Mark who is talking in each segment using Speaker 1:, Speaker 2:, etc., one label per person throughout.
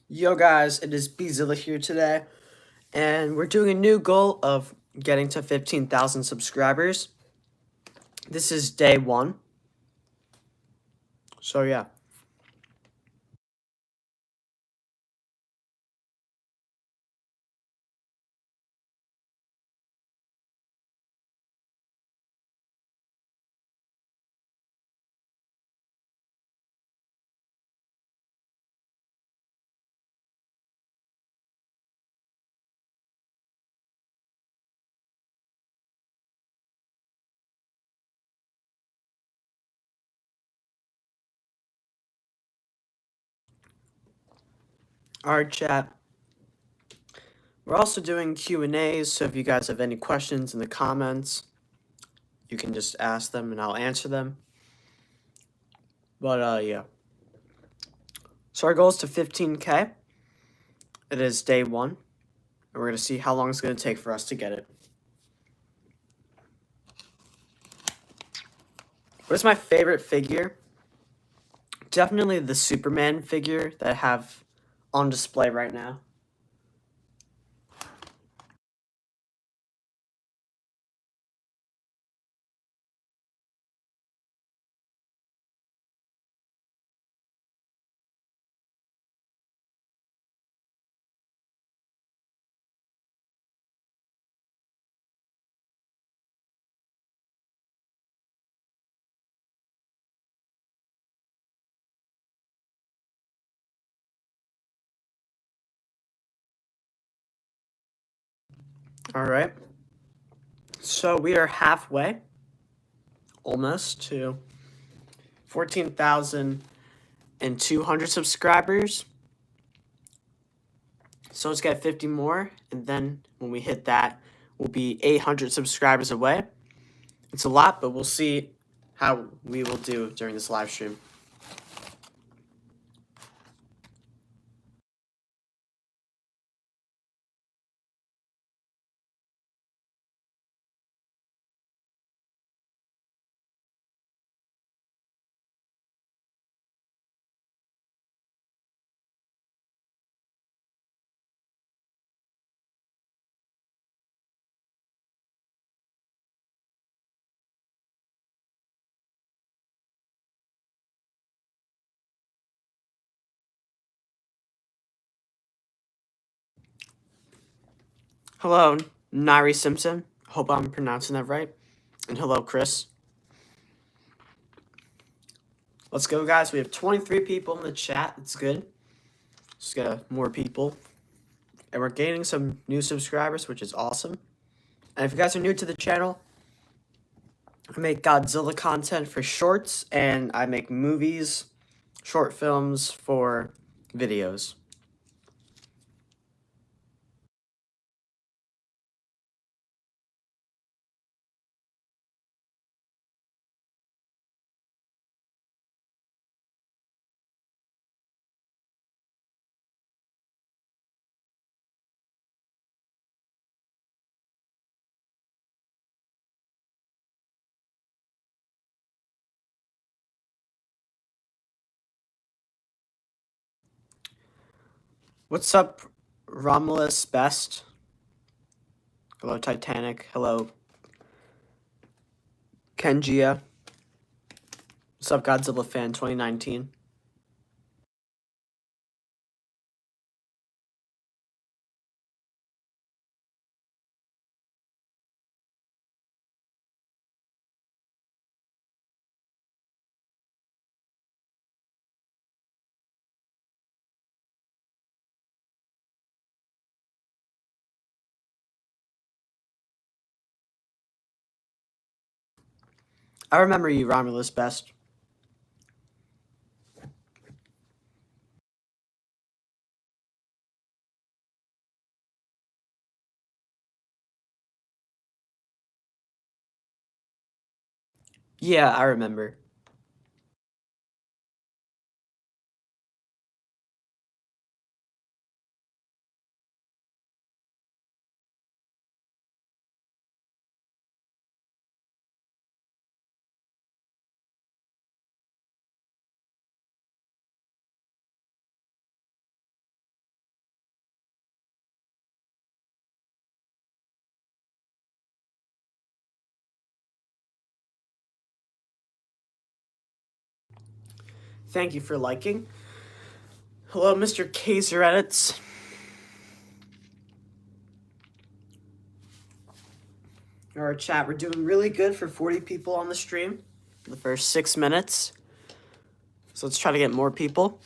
Speaker 1: Yo guys, it is B-Zilla here today, and we're doing a new goal of getting to 15,000 subscribers. This is day one, so yeah. Alright chat, we're also doing Q&As, so if you guys have any questions in the comments, you can just ask them and I'll answer them. But yeah. So our goal is to 15K. It is day one, and we're going to see how long it's going to take for us to get it. What is my favorite figure? Definitely the Superman figure that I have on display right now. Alright. So we are halfway, almost, to 14,200 subscribers. So let's get 50 more, and then when we hit that, we'll be 800 subscribers away. It's a lot, but we'll see how we will do during this live stream. Hello, Nari Simpson. Hope I'm pronouncing that right. And hello, Chris. Let's go, guys. We have 23 people in the chat. That's good. Let's get more people. And we're gaining some new subscribers, which is awesome. And if you guys are new to the channel, I make Godzilla content for shorts, and I make movies, short films for videos. What's up, Romulus Best? Hello, Titanic. Hello, Kenjia. What's up, Godzilla fan 2019? I remember you, Romulus Best. Yeah, I remember. Thank you for liking. Hello, Mr. Kaiser Edits. Alright, chat, we're doing really good for 40 people on the stream for the first 6 minutes. So let's try to get more people.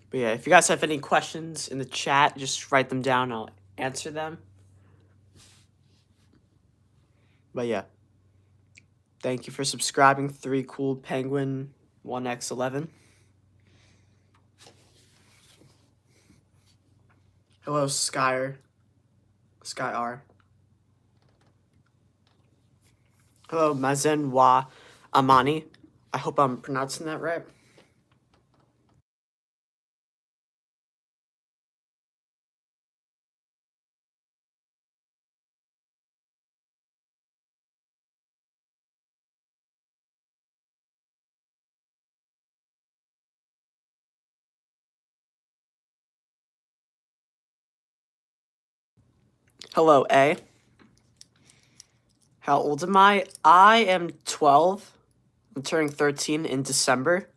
Speaker 1: But yeah, if you guys have any questions in the chat, just write them down. I'll answer them. But yeah. Thank you for subscribing. 3 Cool Penguin 1x11. Hello, Sky R. Hello, Mazen Wa Amani. I hope I'm pronouncing that right. Hello, A. How old am I? I am 12. I'm turning 13 in December.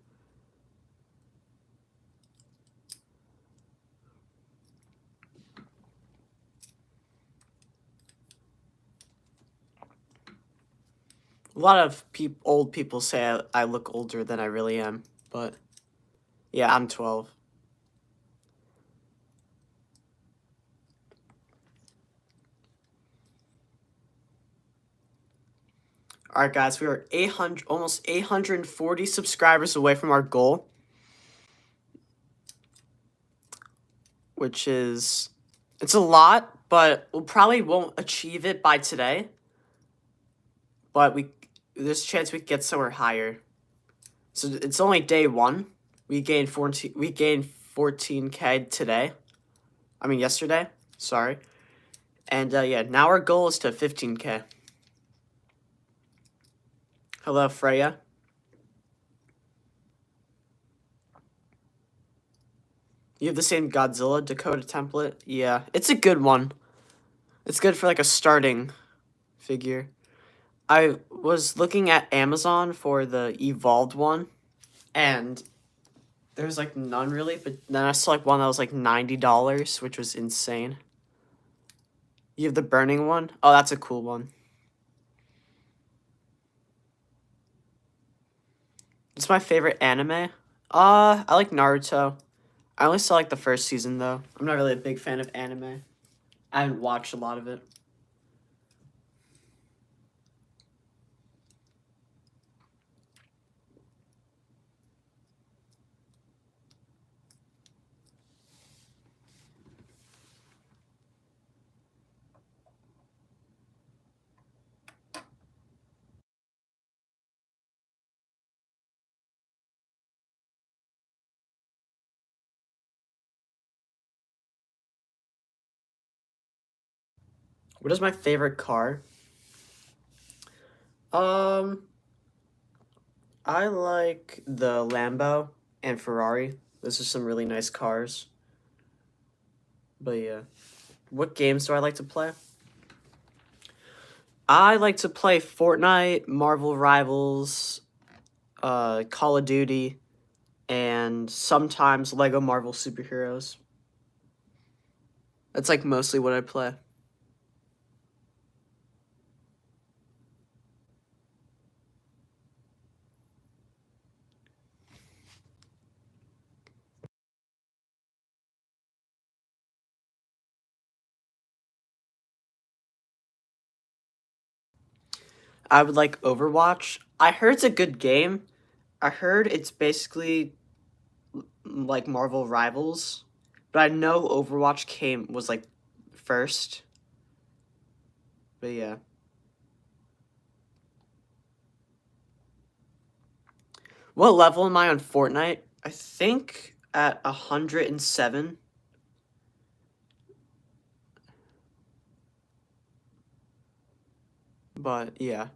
Speaker 1: A lot of old people say I look older than I really am, but yeah, I'm 12. All right, guys, we are almost 840 subscribers away from our goal, which is, it's a lot, but we probably won't achieve it by today. But there's a chance we could get somewhere higher. So it's only day 1. We gained 14K today. I mean yesterday. Sorry. And yeah, now our goal is to 15K. Hello, Freya. You have the same Godzilla Dakota template? Yeah, it's a good one. It's good for like a starting figure. I was looking at Amazon for the evolved one, and there's like none really, but then I saw like one that was like $90, which was insane. You have the burning one? Oh, that's a cool one. It's my favorite anime. I like Naruto. I only saw like the first season though. I'm not really a big fan of anime. I haven't watched a lot of it. What is my favorite car? I like the Lambo and Ferrari. Those are some really nice cars. But yeah. What games do I like to play? I like to play Fortnite, Marvel Rivals, Call of Duty, and sometimes Lego Marvel Superheroes. That's like mostly what I play. I would like Overwatch. I heard it's a good game. I heard it's basically like Marvel Rivals, but I know Overwatch was like first. But yeah. What level am I on Fortnite? I think at 107. But yeah.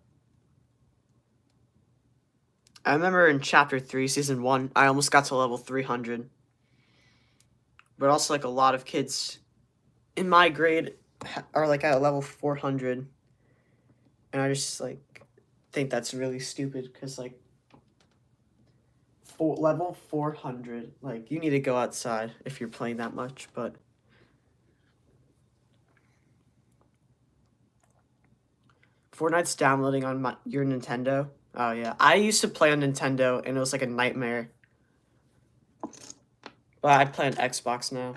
Speaker 1: I remember in Chapter 3, Season 1, I almost got to level 300. But also, like, a lot of kids in my grade are, like, at level 400. And I just, like, think that's really stupid because, like, level 400. Like, you need to go outside if you're playing that much, but... Fortnite's downloading on your Nintendo. Oh, yeah. I used to play on Nintendo, and it was like a nightmare. But I play on Xbox now.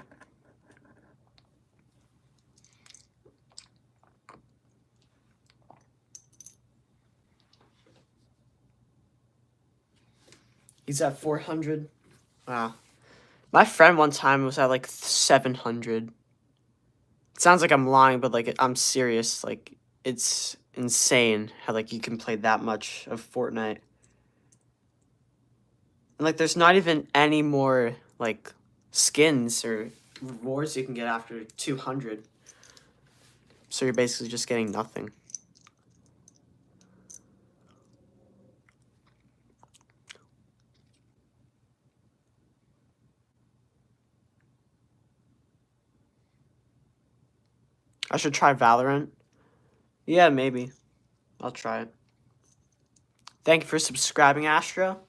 Speaker 1: He's at 400. Wow. My friend one time was at like 700. It sounds like I'm lying, but like I'm serious. Like, it's insane how like you can play that much of Fortnite. And like there's not even any more like skins or rewards you can get after 200. So you're basically just getting nothing. I should try Valorant. Yeah, maybe. I'll try it. Thank you for subscribing, Astro.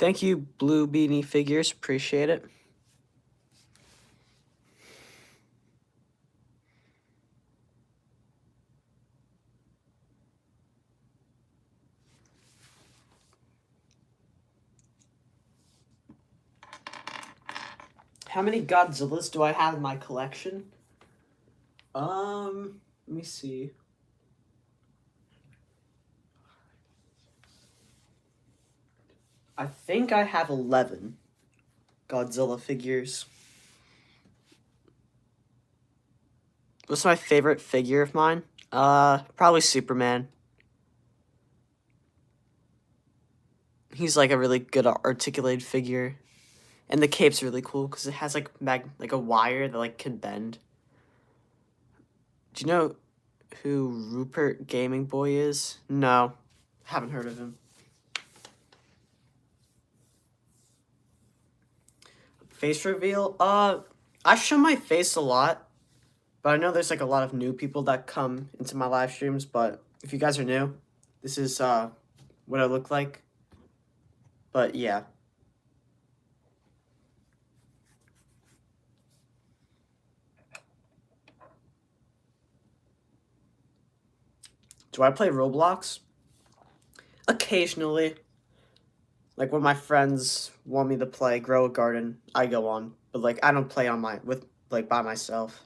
Speaker 1: Thank you, Blue Beanie Figures. Appreciate it. How many Godzillas do I have in my collection? Let me see. I think I have 11 Godzilla figures. What's my favorite figure of mine? Probably Superman. He's like a really good articulated figure. And the cape's really cool because it has like a wire that like can bend. Do you know who Rupert Gaming Boy is? No. Haven't heard of him. Face reveal? I show my face a lot. But I know there's like a lot of new people that come into my live streams, but if you guys are new, this is what I look like. But yeah. Do I play Roblox? Occasionally. Like when my friends want me to play Grow a Garden, I go on. But like I don't play on by myself.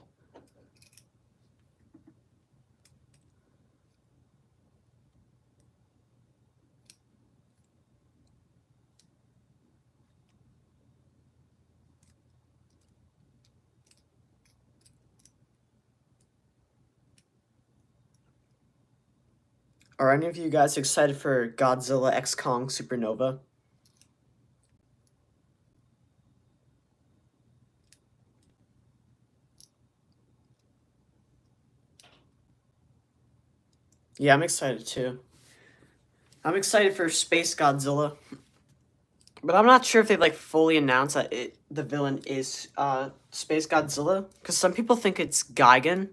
Speaker 1: Are any of you guys excited for Godzilla X Kong Supernova? Yeah, I'm excited too. I'm excited for Space Godzilla. But I'm not sure if they've like fully announced that the villain is Space Godzilla. Because some people think it's Gigan.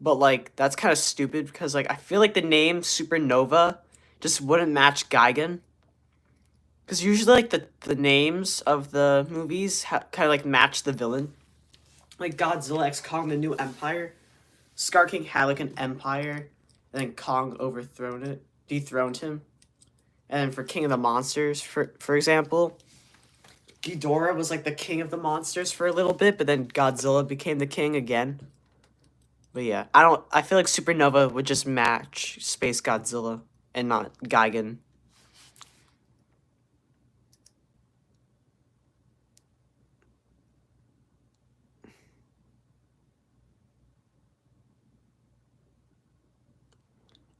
Speaker 1: But like that's kind of stupid because like I feel like the name Supernova just wouldn't match Gigan. Because usually like the names of the movies kind of like match the villain. Like Godzilla X Kong, the New Empire. Scar King had like an empire. And then Kong dethroned him. And then for King of the Monsters, for example, Ghidorah was like the king of the monsters for a little bit, but then Godzilla became the king again. But yeah, I feel like Supernova would just match Space Godzilla and not Gigan.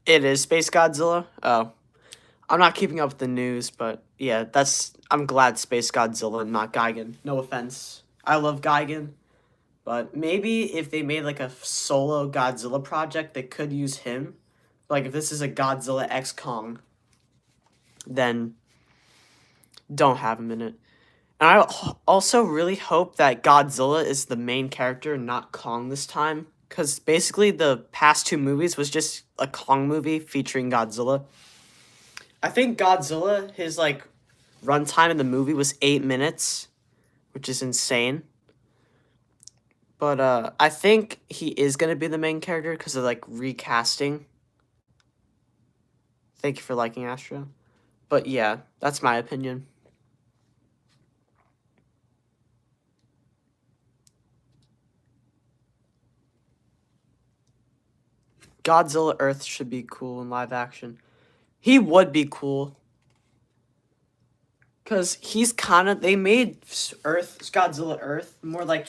Speaker 1: It is Space Godzilla? Oh. I'm not keeping up with the news, but yeah, I'm glad Space Godzilla and not Gigan. No offense. I love Gigan, But maybe if they made like a solo Godzilla project, they could use him. Like if this is a Godzilla X Kong, then don't have him in it. And I also really hope that Godzilla is the main character, not Kong this time. Because basically the past two movies was just a Kong movie featuring Godzilla. I think Godzilla, his like runtime in the movie was 8 minutes, which is insane. But I think he is going to be the main character because of like recasting. Thank you for liking Astro. But yeah, that's my opinion. Godzilla Earth should be cool in live action. He would be cool. Because he's kind of, they made Godzilla Earth more like,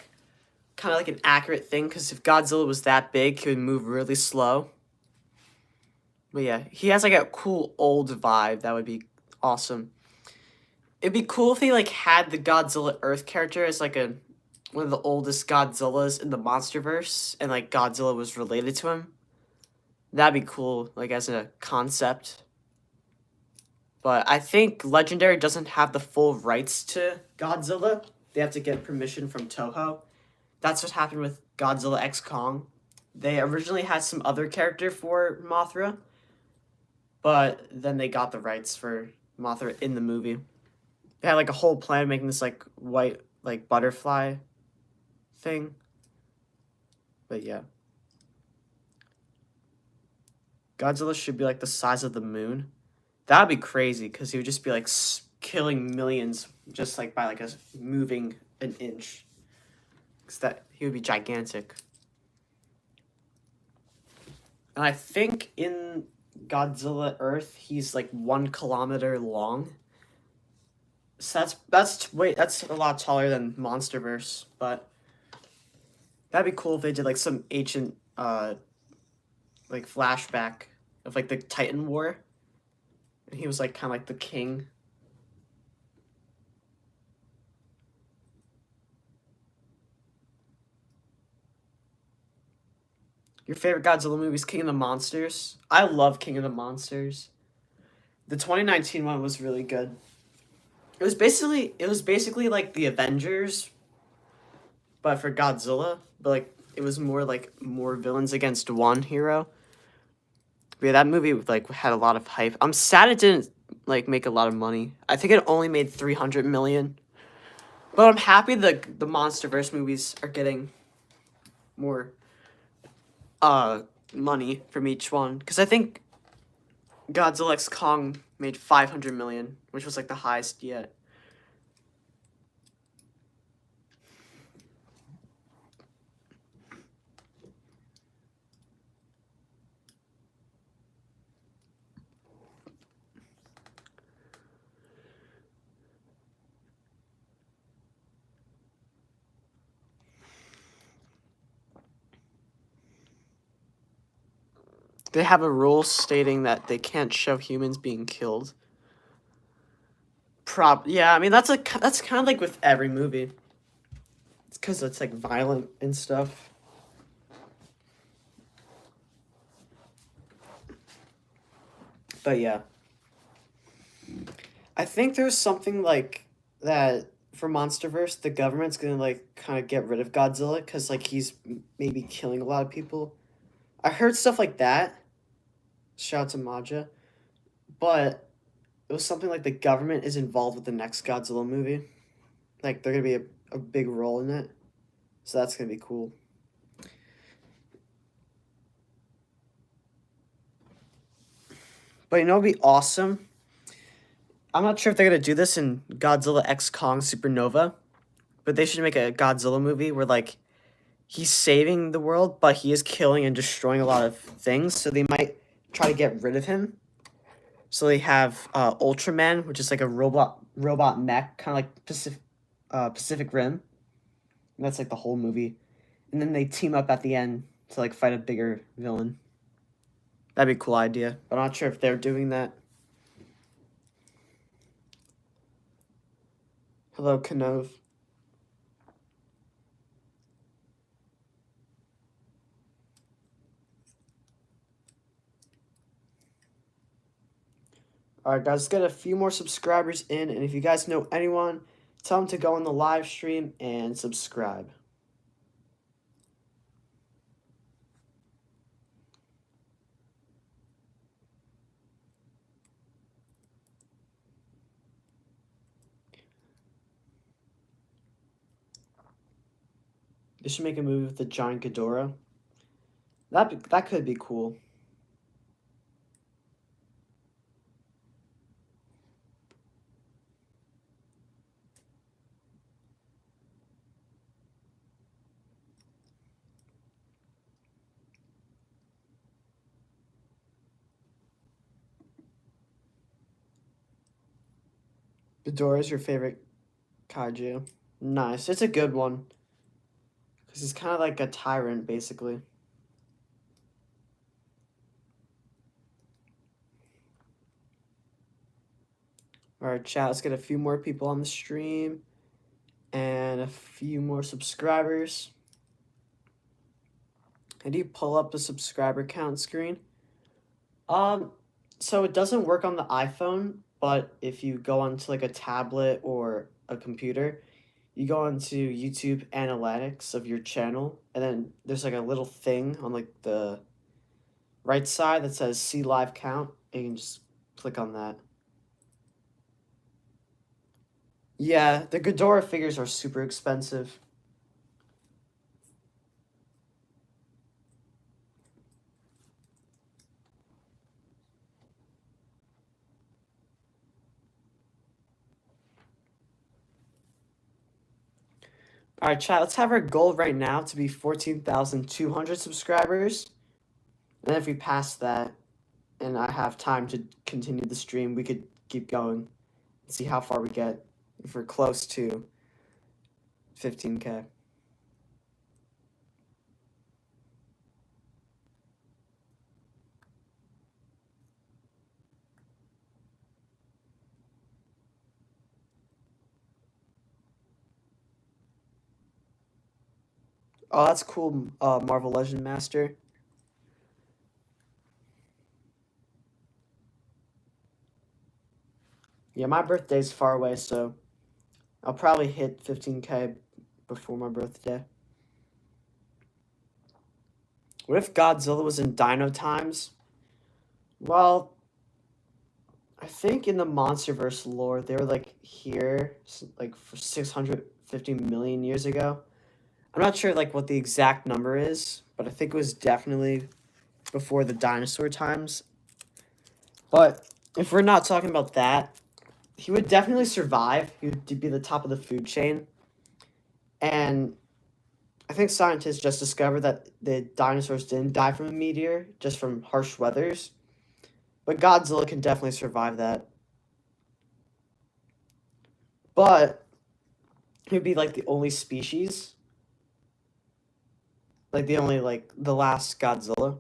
Speaker 1: kind of like an accurate thing. Because if Godzilla was that big, he would move really slow. But yeah, he has like a cool old vibe. That would be awesome. It'd be cool if he like had the Godzilla Earth character as like one of the oldest Godzillas in the MonsterVerse, and like Godzilla was related to him. That'd be cool, like as a concept. But I think Legendary doesn't have the full rights to Godzilla. They have to get permission from Toho. That's what happened with Godzilla X Kong. They originally had some other character for Mothra, but then they got the rights for Mothra in the movie. They had like a whole plan making this like white like butterfly thing. But yeah. Godzilla should be like the size of the moon. That'd be crazy because he would just be like killing millions just like by like moving an inch. Cause that he would be gigantic. And I think in Godzilla Earth he's like 1 kilometer long. So that's a lot taller than MonsterVerse, but that'd be cool if they did like some ancient like flashback of like the Titan War. And he was like kind of like the king. Your favorite Godzilla movie is King of the Monsters? I love King of the Monsters. The 2019 one was really good. It was basically like the Avengers, but for Godzilla. But like it was more like more villains against one hero. But yeah, that movie like had a lot of hype. I'm sad it didn't like make a lot of money. I think it only made 300 million. But I'm happy the MonsterVerse movies are getting more money from each one, because I think Godzilla X Kong made 500 million, which was like the highest yet. They have a rule stating that they can't show humans being killed. Yeah, I mean that's kind of like with every movie. It's because it's like violent and stuff. But yeah, I think there's something like that for MonsterVerse. The government's gonna like kind of get rid of Godzilla because like he's maybe killing a lot of people. I heard stuff like that. Shout out to Maja. But it was something like the government is involved with the next Godzilla movie. Like, they're going to be a big role in it. So that's going to be cool. But you know what would be awesome? I'm not sure if they're going to do this in Godzilla X Kong Supernova. But they should make a Godzilla movie where, like, he's saving the world, but he is killing and destroying a lot of things. So they might try to get rid of him. So they have Ultraman, which is like a robot mech, kind of like Pacific Rim. And that's like the whole movie. And then they team up at the end to like fight a bigger villain. That'd be a cool idea, but I'm not sure if they're doing that. Hello, Kanov. Alright, guys, let's get a few more subscribers in, and if you guys know anyone, tell them to go on the live stream and subscribe. They should make a movie with the giant Ghidorah. That could be cool. Ghidorah is your favorite kaiju. Nice. It's a good one. Because he's kind of like a tyrant, basically. Alright, chat, let's get a few more people on the stream. And a few more subscribers. How do you pull up the subscriber count screen? So it doesn't work on the iPhone, but if you go onto like a tablet or a computer, you go into YouTube analytics of your channel, and then there's like a little thing on like the right side that says see live count, and you can just click on that. Yeah, the Ghidorah figures are super expensive. Alright, chat, let's have our goal right now to be 14,200 subscribers. And then if we pass that, and I have time to continue the stream, we could keep going and see how far we get if we're close to 15K. Oh, that's cool, Marvel Legend Master. Yeah, my birthday's far away, so I'll probably hit 15K before my birthday. What if Godzilla was in Dino Times? Well, I think in the MonsterVerse lore, they were like here, like for 650 million years ago. I'm not sure like what the exact number is, but I think it was definitely before the dinosaur times. But if we're not talking about that, he would definitely survive. He would be the top of the food chain. And I think scientists just discovered that the dinosaurs didn't die from a meteor, just from harsh weathers. But Godzilla can definitely survive that. But he would be like the only species. Like the only, like, the last Godzilla.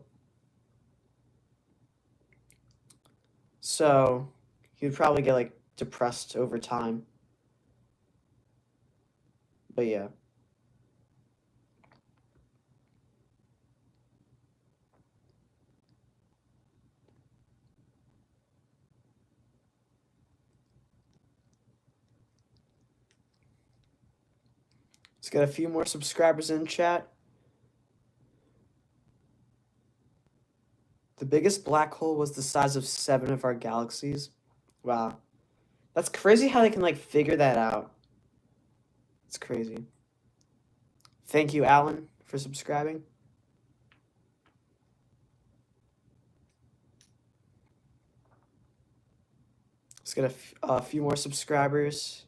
Speaker 1: So he would probably get like depressed over time. But yeah. Let's get a few more subscribers in chat. The biggest black hole was the size of 7 of our galaxies. Wow. That's crazy how they can like figure that out. It's crazy. Thank you, Alan, for subscribing. Let's get a few more subscribers.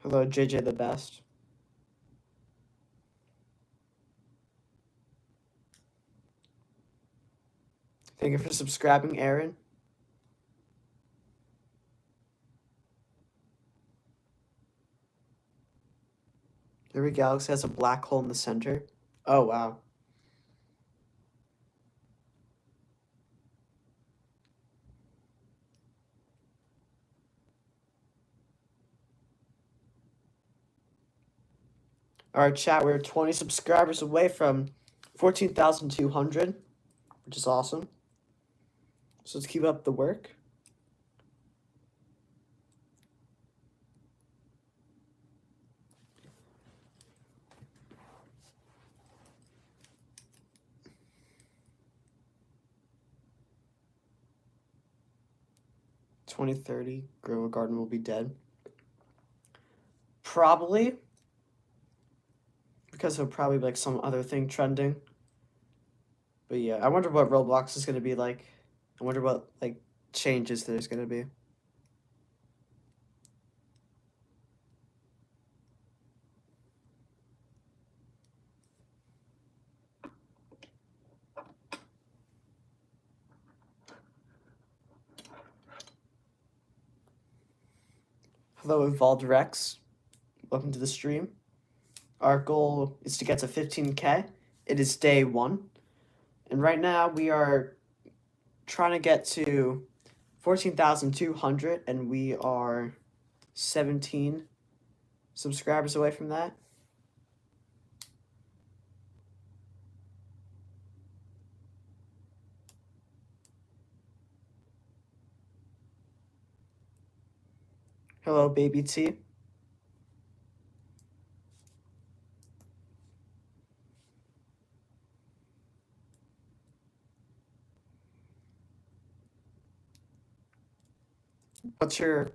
Speaker 1: Hello, JJ the Best. Thank you for subscribing, Aaron. Every galaxy has a black hole in the center. Oh, wow. Alright, chat, we're 20 subscribers away from 14,200, which is awesome. So let's keep up the work. "2030, Grow a Garden will be dead." Probably. Because there'll probably be like some other thing trending. But yeah, I wonder what Roblox is gonna be like. I wonder what like changes there's gonna be. Hello, Evolved Rex. Welcome to the stream. Our goal is to get to 15K. It is day 1. And right now we are trying to get to 14,200 and we are 17 subscribers away from that. Hello, Baby T. What's your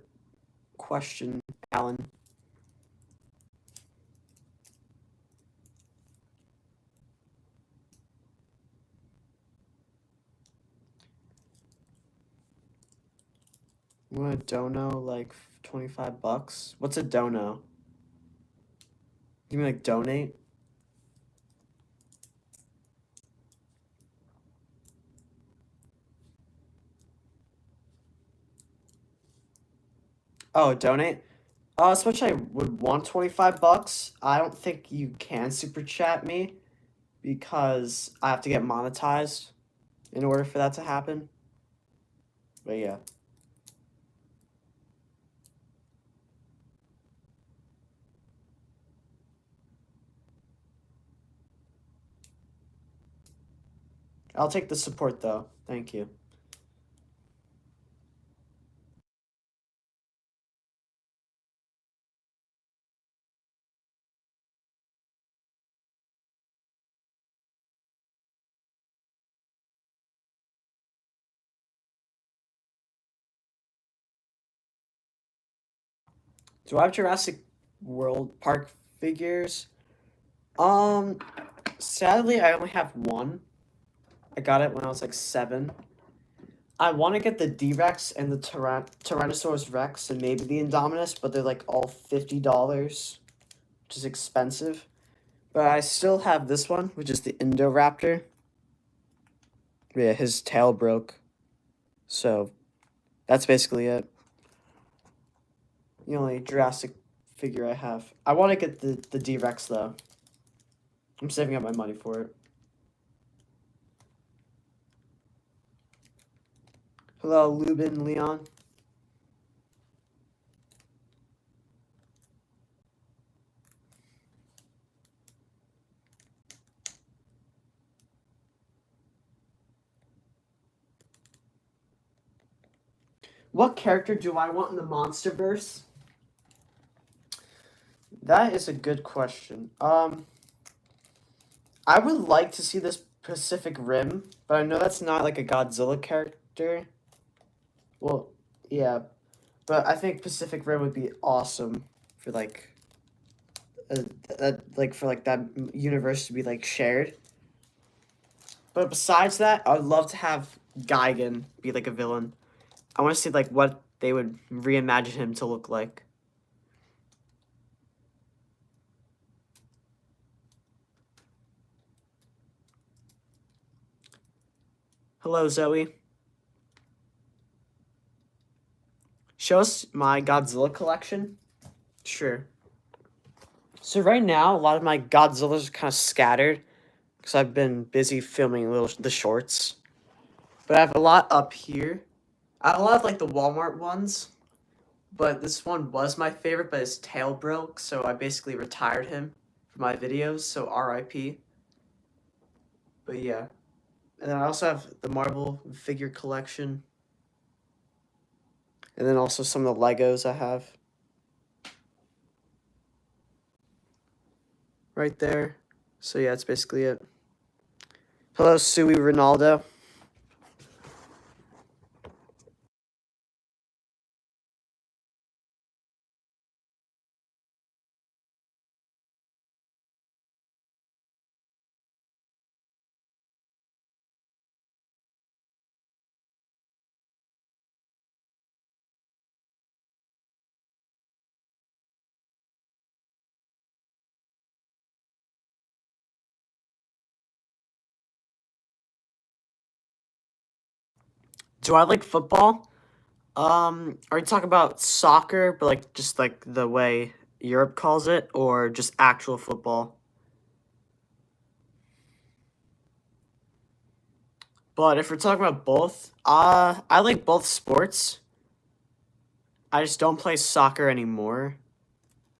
Speaker 1: question, Alan? You want a dono like 25 bucks? What's a dono? You mean like donate? Oh, donate? As much I would want 25 bucks, I don't think you can super chat me because I have to get monetized in order for that to happen. But yeah. I'll take the support though. Thank you. Do I have Jurassic World Park figures? Sadly, I only have one. I got it when I was like 7. I want to get the D-Rex and the Tyrannosaurus Rex and maybe the Indominus, but they're like all $50, which is expensive. But I still have this one, which is the Indoraptor. Yeah, his tail broke. So, that's basically it. The only Jurassic figure I have. I want to get the D-Rex, though. I'm saving up my money for it. Hello, Lubin Leon. What character do I want in the MonsterVerse? That is a good question. I would like to see this Pacific Rim, but I know that's not like a Godzilla character. Well, yeah, but I think Pacific Rim would be awesome for like, that universe to be like shared. But besides that, I would love to have Gigan be like a villain. I want to see like what they would reimagine him to look like. Hello, Zoe. Show us my Godzilla collection. Sure. So right now, a lot of my Godzillas are kind of scattered because I've been busy filming the shorts. But I have a lot up here. I have a lot of like the Walmart ones, but this one was my favorite, but his tail broke, so I basically retired him from my videos, so RIP. But yeah. And then I also have the Marvel figure collection. And then also some of the Legos I have. Right there. So yeah, that's basically it. Hello, Sui Ronaldo. Do I like football? Are you talking about soccer, but like just like the way Europe calls it, or just actual football? But if we're talking about both, I like both sports. I just don't play soccer anymore,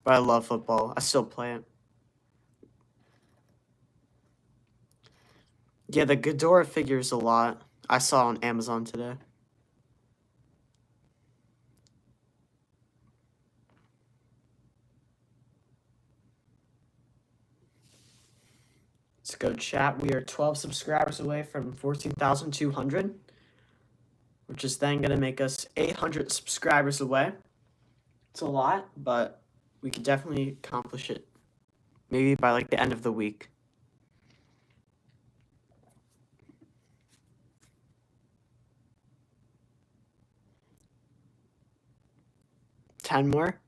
Speaker 1: but I love football. I still play it. Yeah, the Ghidorah figures a lot. I saw on Amazon today. Let's go chat. We are 12 subscribers away from 14,200, which is then going to make us 800 subscribers away. It's a lot, but we could definitely accomplish it. Maybe by like the end of the week. Ten more?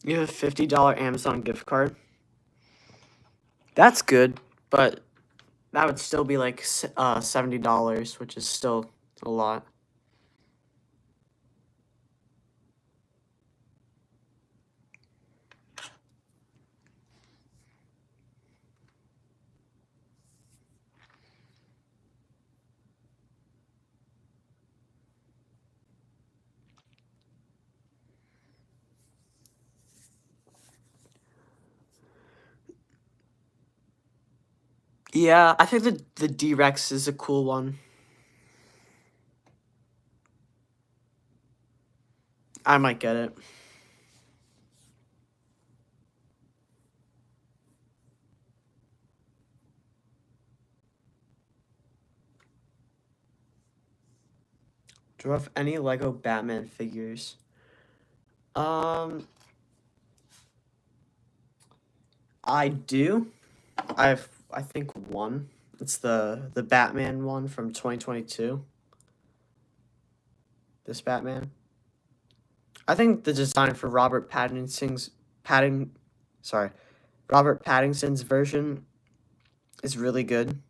Speaker 1: You have a $50 Amazon gift card. That's good, but that would still be like $70, which is still a lot. Yeah, I think the D-Rex is a cool one. I might get it. Do I have any Lego Batman figures? I do. I think one. It's the Batman one from 2022. This Batman. I think the design for Robert Pattinson's version is really good.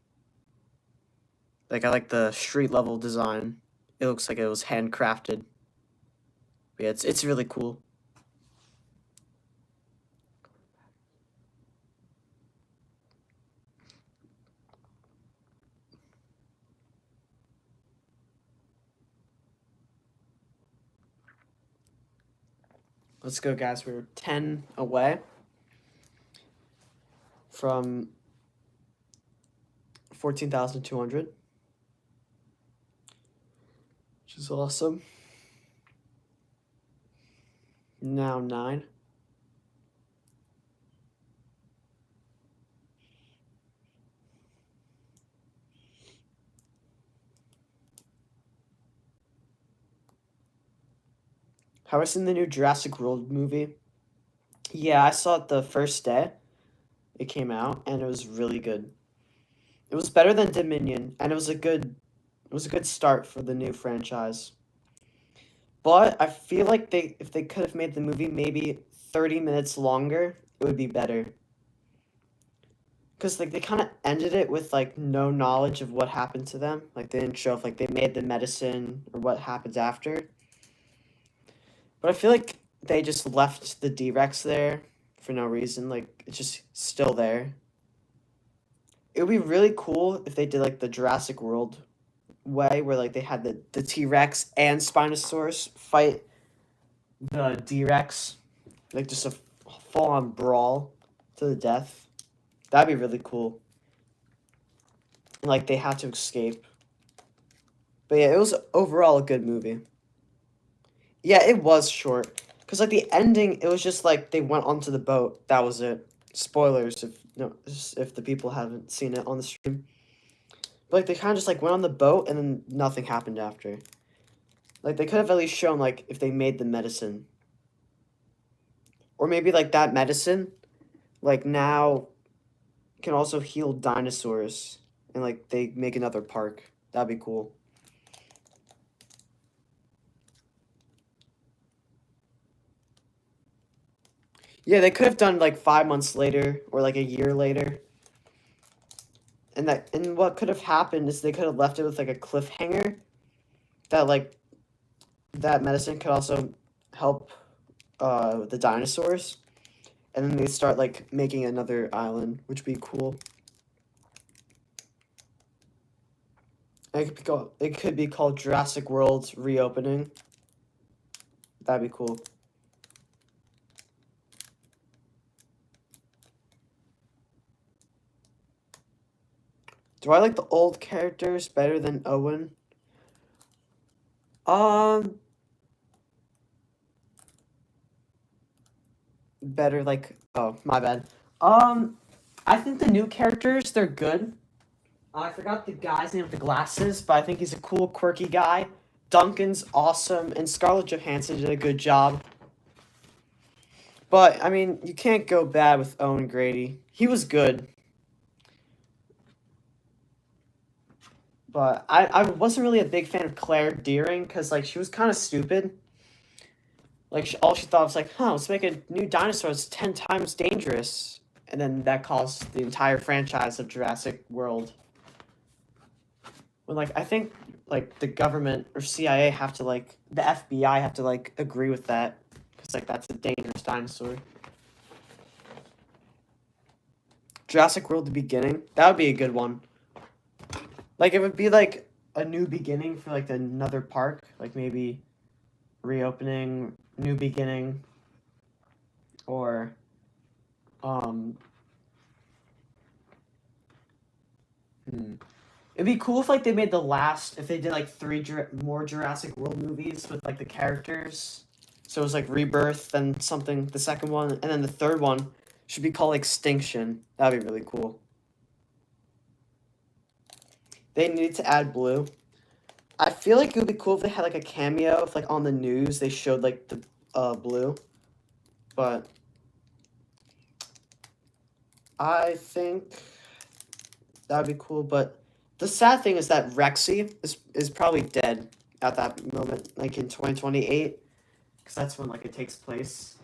Speaker 1: Like I like the street level design. It looks like it was handcrafted. But yeah, it's really cool. Let's go, guys. We're 10 away from 14,200, which is awesome. Now 9. Have I seen the new Jurassic World movie? Yeah, I saw it the first day it came out, and it was really good. It was better than Dominion, and it was a good start for the new franchise. But I feel like if they could have made the movie maybe 30 minutes longer, it would be better. because like they kind of ended it with like no knowledge of what happened to them. Like they didn't show if like they made the medicine or what happens after. But I feel like they just left the D-Rex there for no reason. Like it's just still there. It would be really cool if they did like the Jurassic World way, where like they had the T-Rex and Spinosaurus fight the D-Rex, like just a full-on brawl to the death. That'd be really cool. And like they had to escape. But yeah, it was overall a good movie. Yeah, it was short. Cause like the ending, it was just like they went onto the boat. That was it. Spoilers if no if the people haven't seen it on the stream. But like they kind of just like went on the boat and then nothing happened after. Like they could have at least shown like if they made the medicine. Or maybe like that medicine, like now can also heal dinosaurs. And like they make another park. That'd be cool. Yeah, they could have done like 5 months later or like a year later. And what could have happened is they could have left it with like a cliffhanger that like that medicine could also help the dinosaurs. And then they start like making another island, which would be cool. It could be called Jurassic World's Reopening. That'd be cool. Do I like the old characters better than Owen? Better like oh my bad. I think the new characters they're good. I forgot the guy's name with the glasses, but I think he's a cool, quirky guy. Duncan's awesome, and Scarlett Johansson did a good job. But I mean, you can't go bad with Owen Grady. He was good. But I wasn't really a big fan of Claire Dearing because like she was kind of stupid. Like all she thought was like, huh, let's make a new dinosaur that's 10 times dangerous, and then that caused the entire franchise of Jurassic World. When like I think like the government or CIA have to like the FBI have to like agree with that because like that's a dangerous dinosaur. Jurassic World: The Beginning, that would be a good one. Like it would be like a new beginning for like another park, like maybe reopening, new beginning, or It'd be cool if like they made if they did like more Jurassic World movies with like the characters. So it was like Rebirth, then something, the second one, and then the third one should be called Extinction. That'd be really cool. They need to add Blue. I feel like it would be cool if they had like a cameo, if like on the news they showed like the Blue. But I think that would be cool. But the sad thing is that Rexy is probably dead at that moment, like in 2028, because that's when like it takes place.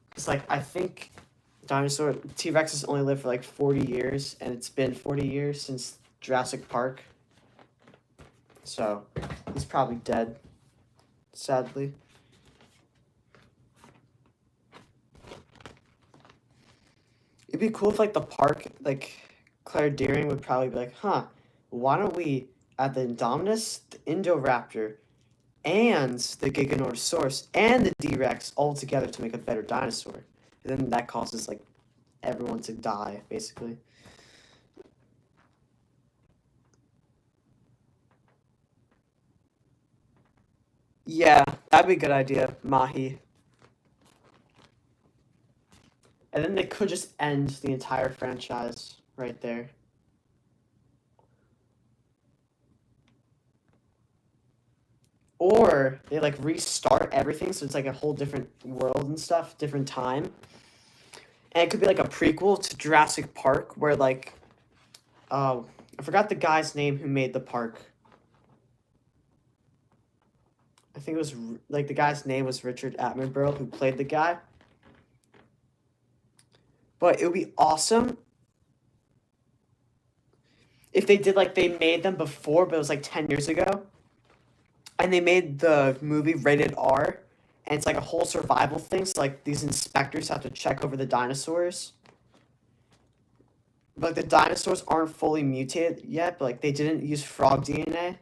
Speaker 1: Because like I think T-Rex has only lived for like 40 years, and it's been 40 years since Jurassic Park. So he's probably dead, sadly. It'd be cool if like the park, like Claire Dearing would probably be like, huh, why don't we add the Indominus, the Indoraptor, and the Giganotosaurus, and the D-Rex all together to make a better dinosaur? And then that causes like everyone to die, basically. Yeah, that'd be a good idea, Mahi. And then they could just end the entire franchise right there. Or they like restart everything so it's like a whole different world and stuff, different time. And it could be like a prequel to Jurassic Park where like I forgot the guy's name who made the park. I think it was like the guy's name was Richard Attenborough who played the guy. But it would be awesome if they did like they made them before, but it was like 10 years ago, and they made the movie rated R, and it's like a whole survival thing. So like these inspectors have to check over the dinosaurs. But like the dinosaurs aren't fully mutated yet, but like they didn't use frog DNA.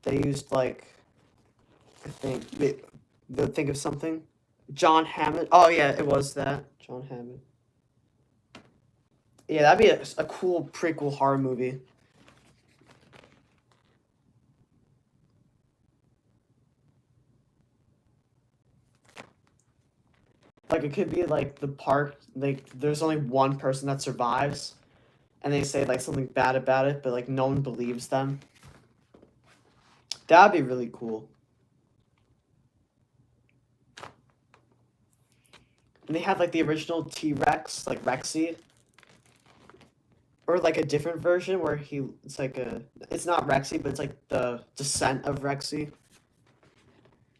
Speaker 1: They used like I think they think of something. John Hammond. Oh yeah, it was that. John Hammond. Yeah, that'd be a cool prequel horror movie. Like it could be like the park, like there's only one person that survives, and they say like something bad about it, but like no one believes them. That'd be really cool. And they have like the original T-Rex, like Rexy. Or like a different version where it's like it's not Rexy, but it's like the descent of Rexy.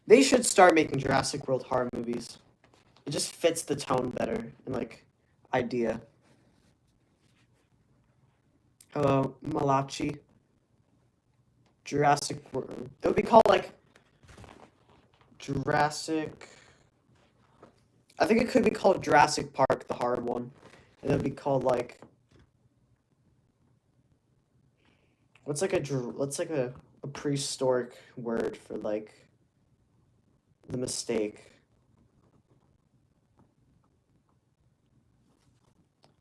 Speaker 1: They should start making Jurassic World horror movies. It just fits the tone better and like idea. Hello, Malachi. Jurassic World. It would be called like Jurassic. I think it could be called Jurassic Park, the horror one. And it would be called like. What's like a prehistoric word for like the mistake?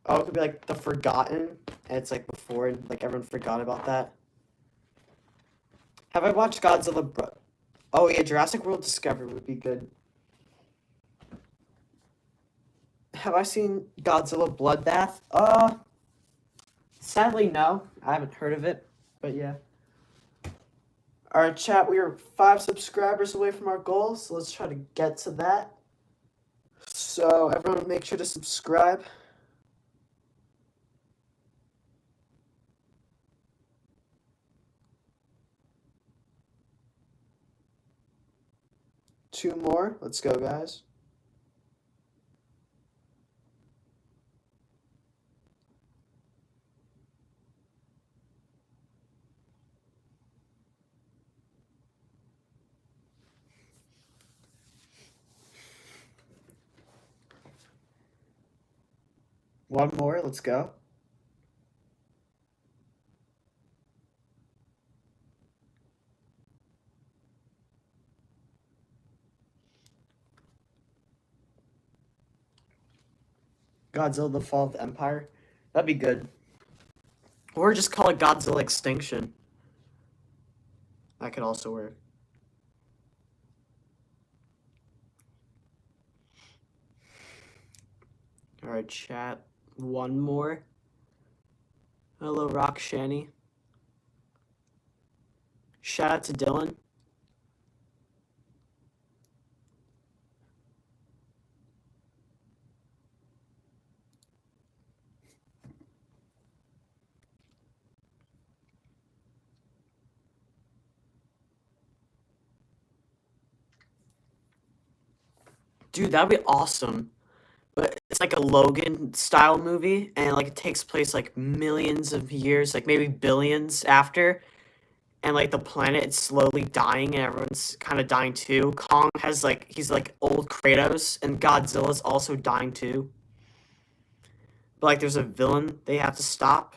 Speaker 1: Oh, it could be like the Forgotten, and it's like before, and like everyone forgot about that. Have I watched Godzilla? Oh yeah, Jurassic World Discovery would be good. Have I seen Godzilla Bloodbath? Sadly no, I haven't heard of it, but yeah. All right, chat. We are 5 subscribers away from our goal, so let's try to get to that. So everyone, make sure to subscribe. Two more. Let's go, guys. One more. Let's go. Godzilla: The Fall of the Empire. That'd be good. Or just call it Godzilla Extinction. That could also work. Alright, chat. One more. Hello, Rock Shanny. Shout out to Dylan. Dude, that'd be awesome. But it's like a Logan style movie, and like it takes place like millions of years, like maybe billions after, and like the planet is slowly dying, and everyone's kind of dying too. Kong has like he's like old Kratos, and Godzilla's also dying too. But like there's a villain they have to stop,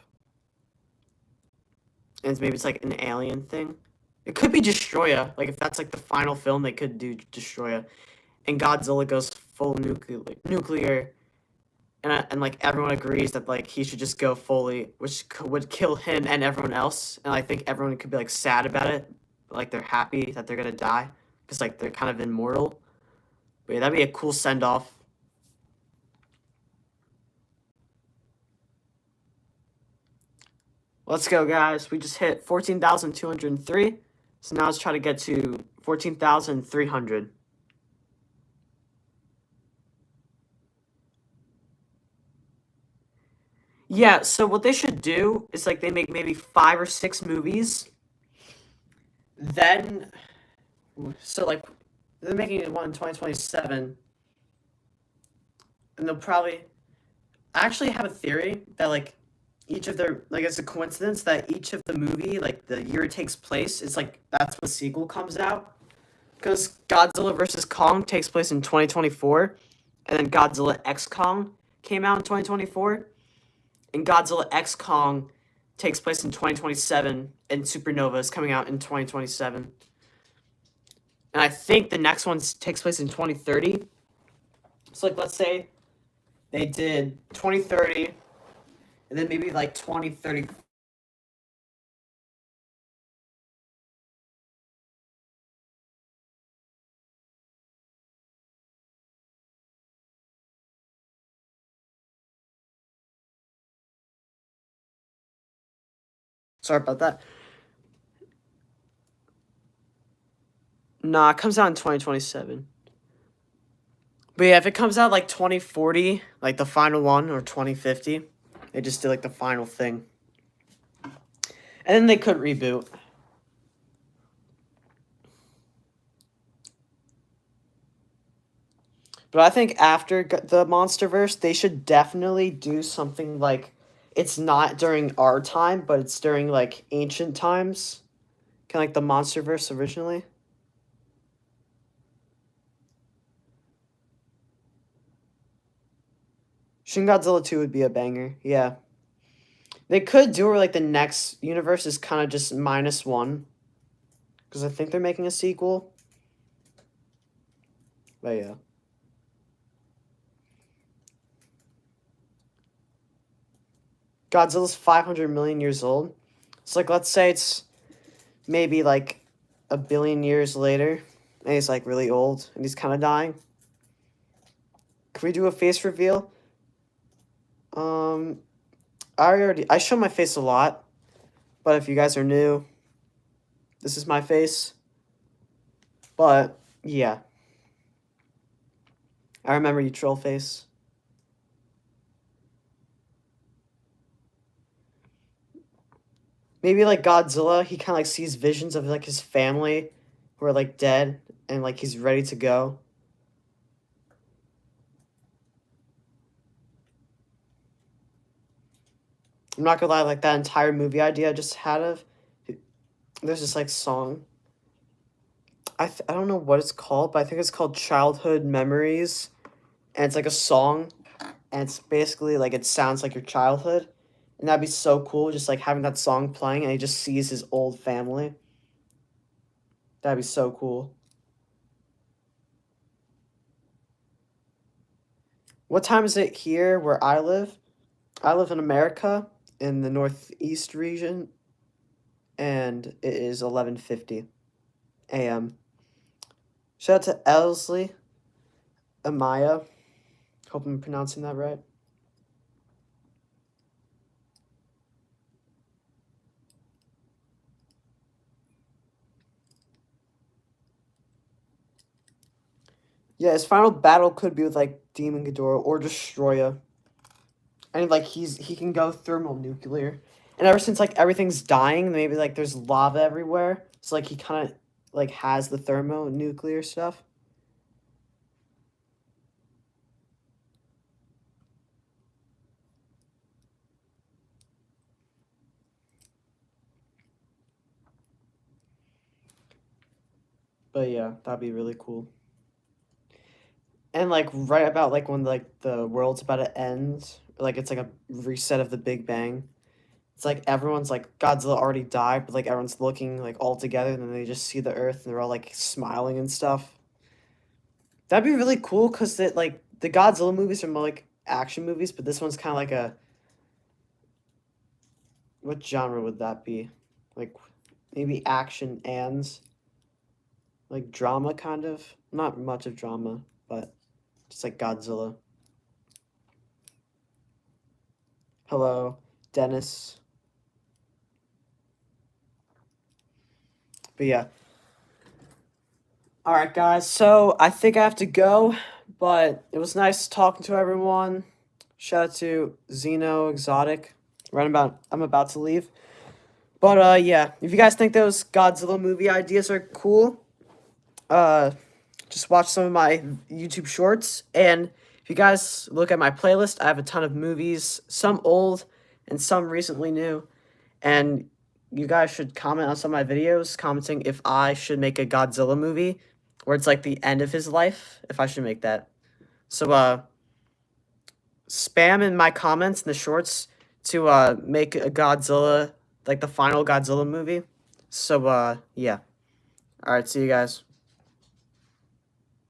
Speaker 1: and maybe it's like an alien thing. It could be Destroya. Like if that's like the final film, they could do Destroya, and Godzilla goes full nuclear, and like everyone agrees that like he should just go fully, which would kill him and everyone else. And I think everyone could be like sad about it, but, like they're happy that they're gonna die because like they're kind of immortal. But yeah, that'd be a cool send off. Let's go, guys. We just hit 14,203. So now let's try to get to 14,300. Yeah, so what they should do is like they make maybe 5 or 6 movies. Then, so like they're making one in 2027, and they'll probably. I actually have a theory that like each of their, like, it's a coincidence that each of the movie, like, the year it takes place, it's like that's when the sequel comes out. Because Godzilla vs. Kong takes place in 2024, and then Godzilla X Kong came out in 2024, and Godzilla X Kong takes place in 2027, and Supernova is coming out in 2027. And I think the next one takes place in 2030. So, like, let's say they did 2030, and then maybe, like, 2030. Sorry about that. Nah, it comes out in 2027. But yeah, if it comes out like 2040, like the final one, or 2050, they just did like the final thing. And then they could reboot. But I think after the MonsterVerse, they should definitely do something like it's not during our time, but it's during like ancient times. Kind of like the MonsterVerse originally. Shin Godzilla 2 would be a banger, yeah. They could do it where like the next universe is kind of just -1. Because I think they're making a sequel. But yeah. Godzilla's 500 million years old. So, like, let's say it's maybe, like, a billion years later, and he's, like, really old, and he's kind of dying. Can we do a face reveal? I show my face a lot, but if you guys are new, this is my face. But, yeah. I remember you, troll face. Maybe, like, Godzilla, he kind of, like, sees visions of, like, his family who are, like, dead, and, like, he's ready to go. I'm not gonna lie, like, that entire movie idea I just had of, there's this, like, song. I don't know what it's called, but I think it's called Childhood Memories, and it's, like, a song, and it's basically, like, it sounds like your childhood, and that'd be so cool, just, like, having that song playing, and he just sees his old family. That'd be so cool. What time is it here where I live? I live in America, in the Northeast region, and it is 11:50 a.m. Shout out to Elsley Amaya. Hope I'm pronouncing that right. Yeah, his final battle could be with, like, Demon Ghidorah or Destroya. And, like, he can go thermonuclear. And ever since, like, everything's dying, maybe, like, there's lava everywhere. So, like, he kind of, like, has the thermonuclear stuff. But, yeah, that'd be really cool. And, like, right about, like, when, like, the world's about to end, like, it's, like, a reset of the Big Bang. It's, like, everyone's, like, Godzilla already died, but, like, everyone's looking, like, all together, and then they just see the Earth, and they're all, like, smiling and stuff. That'd be really cool, because, like, the Godzilla movies are more, like, action movies, but this one's kind of like a... What genre would that be? Like, maybe action and... like, drama, kind of? Not much of drama, but... just like Godzilla. Hello, Dennis. But yeah. Alright, guys, so I think I have to go, but it was nice talking to everyone. Shout out to Xeno Exotic. I'm about to leave. But yeah, if you guys think those Godzilla movie ideas are cool, just watch some of my YouTube shorts. And if you guys look at my playlist, I have a ton of movies, some old and some recently new. And you guys should comment on some of my videos, commenting if I should make a Godzilla movie where it's like the end of his life, if I should make that. So spam in my comments in the shorts to make a Godzilla, like the final Godzilla movie. So yeah. All right, see you guys.